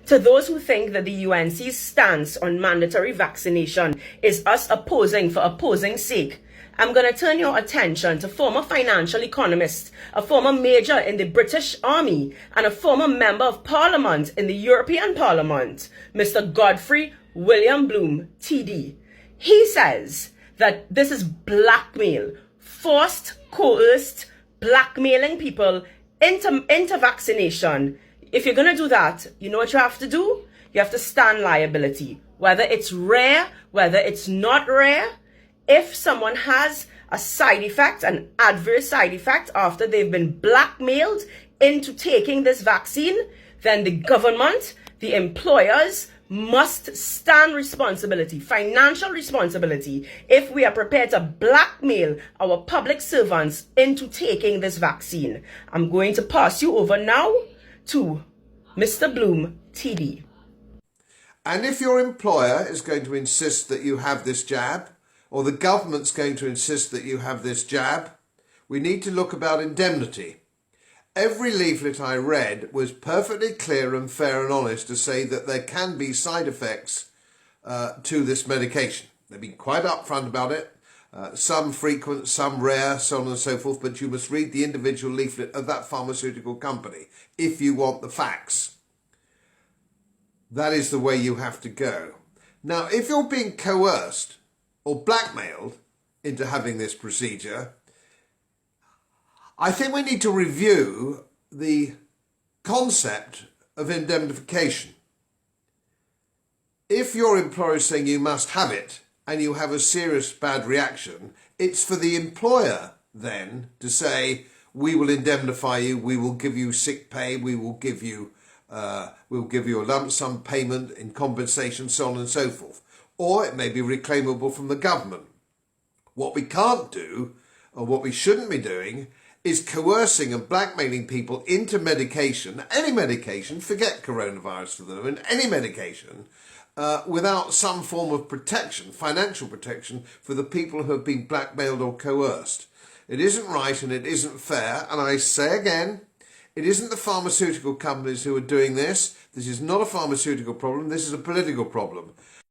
To those who think that the UNC's stance on mandatory vaccination is us opposing for opposing's sake, I'm going to turn your attention to former financial economist, a former major in the British Army, and a former member of Parliament in the European Parliament, Mr. Godfrey William Bloom, TD. He says that this is blackmail, forced, coerced, blackmailing people into vaccination. If you're going to do that, you know what you have to do? You have to stand liability. Whether it's rare, whether it's not rare, if someone has a side effect, an adverse side effect after they've been blackmailed into taking this vaccine, then the government, the employers, must stand responsibility, financial responsibility, if we are prepared to blackmail our public servants into taking this vaccine. I'm going to pass you over now to Mr. Bloom, TD. And if your employer is going to insist that you have this jab, or the government's going to insist that you have this jab, we need to look about indemnity. Every leaflet I read was perfectly clear and fair and honest to say that there can be side effects to this medication. They've been quite upfront about it, some frequent, some rare, so on and so forth, but you must read the individual leaflet of that pharmaceutical company if you want the facts. That is the way you have to go. Now, if you're being coerced or blackmailed into having this procedure, I think we need to review the concept of indemnification. If your employer is saying you must have it and you have a serious bad reaction, it's for the employer then to say, we will indemnify you, we will give you sick pay, we will give you a lump sum payment in compensation, so on and so forth. Or it may be reclaimable from the government. What we can't do, or what we shouldn't be doing, is coercing and blackmailing people into medication, any medication, forget coronavirus for the moment, any medication, without some form of protection, financial protection, for the people who have been blackmailed or coerced. It isn't right and it isn't fair, and I say again, it isn't the pharmaceutical companies who are doing this. This is not a pharmaceutical problem, this is a political problem.